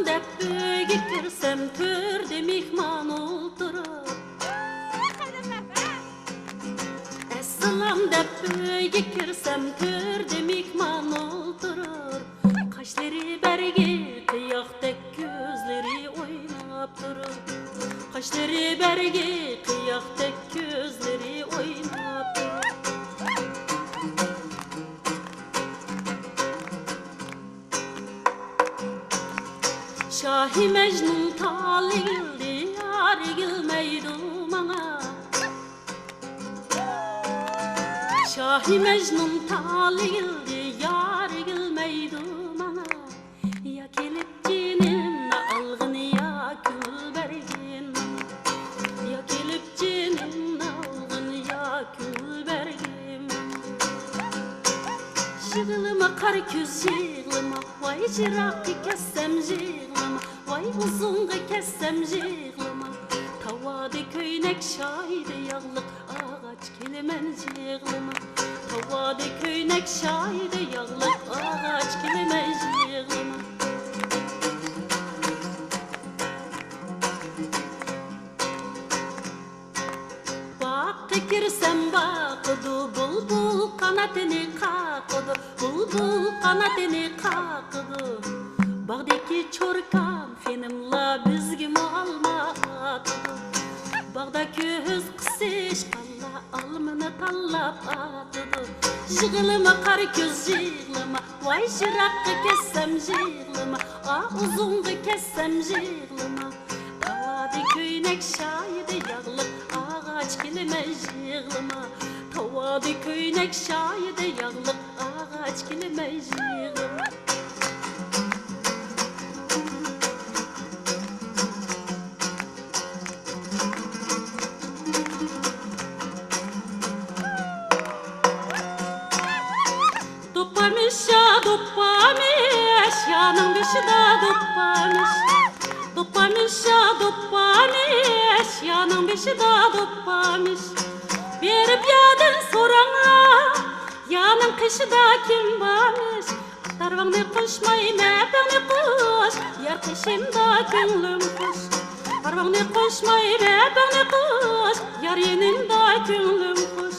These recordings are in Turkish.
Assalam dep uyga kirsem törde mehmon o'ltirib. Assalam dep uyga kirsem törde mehmon o'ltirib. Qashlari bergi qiyoqdek ko'zlari o'ynab turib. Qashlari bergi qiyoqdek ko'zlari o'ynab turib. Şahi Mecnun talildi, yar gilmeydi bana. Şahi Mecnun talildi, yar gilmeydi bana. Ya kelip cinimle algın ya kül bergin. Ya kelip cinimle algın ya kül bergin. Jığılıma kar küz jığılıma, vay jıraqı kessem jığılıma. Vay uzunga kessem jığılıma. Tavada köynek şayda yağlık ağaç kelemen jığılıma. Tavada köynek şayda yağlık ağaç kelemen jığılıma. Bakı kirsem bakıdı, bulbul kanatını kakıdı. Bulbul kanatını kakıdı. Bağdaki çorkan fenimla bizgi malmadı. Bağda köz kısış kalla almını tallap atıdı. Jığılıma kar köz jığılıma, vay jıraqı kessem jığılıma. Uzunga kessem jığılıma. Tavada köynek şayda yağlık ağaç kelime jığılıma. Tavada köynek şayda yağlık ağaç kelime jığılıma. Dopamiş ya dopamiş, yanın başında dopamiş. Dopamiş ya dopamiş, yanın başında dopamiş. Berip yadın sorana, yanın kışıda kim varmış? Tarvağını koşmay, mepağını koş, yar kışımda gönlüm koş. Tarvağını koşmay, mepağını koş, yar yeninde gönlüm koş.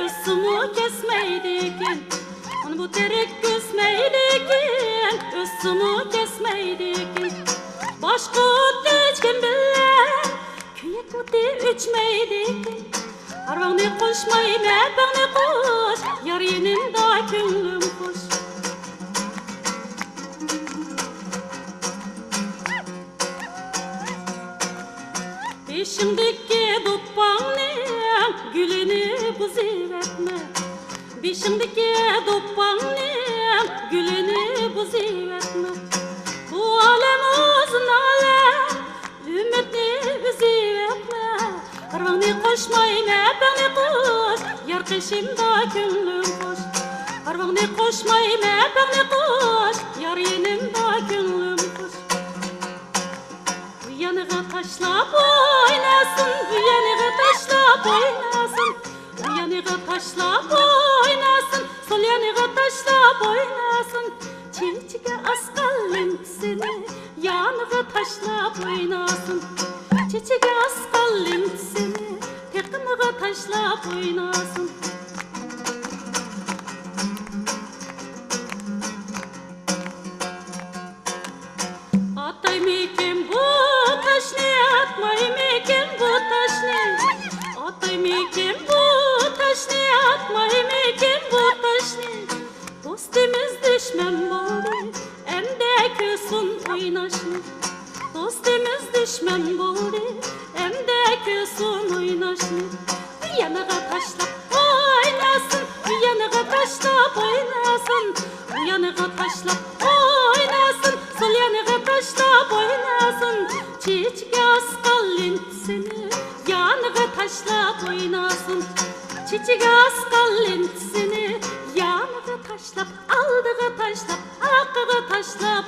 Üstümü kesmeydikin, bu terek küsmeydikin, üstümü kesmeydikin. Başka ötüçken bile, köyek öte üçmeydikin. Arvağını koşmay, mepağını koş, yar yeninde könlüm koş. Peşimdeki dopağını gülünü buzivetme. Beşimdeki dopağının gülünü buzivetme. Bu alem uzun alem, ümitni buzivetme. Arvağını koşmay, mepağını koş, yar kışımda könlüm koş. Arvağını koşmay, mepağını koş, yar yenimde könlüm koş. Bu yanığa taşlap oynasın, bu yanığa taşlap oynasın. Bu yanığa taşlap oynasın, sol yanığa taşlap oynasın. Çiçeğe askalın seni, yanığa taşlap oynasın. Çiçeğe askalın seni, yakınığa taşlap oynasın. Atay mekin bu taş ne, atmay mekin bu taş ne. Atay mekin bu taş ne, atmay mekin bu taş ne. Dostimiz düşman boldu, emde küsün oynaşma. Dostimiz düşman boldu, emde küsün oynaşma. Bir yanığa taşlap oynasın, bir yanığa taşlap oynasın. Bir yanığa taşlap oynasın, sol yanığa taşlap oynasın. Çiçeğe askalın seni, yanığa taşlap oynasın. Çiçeğe askalın seni, yanığa taşlap, aldığı taşlap, hakkığı taşlap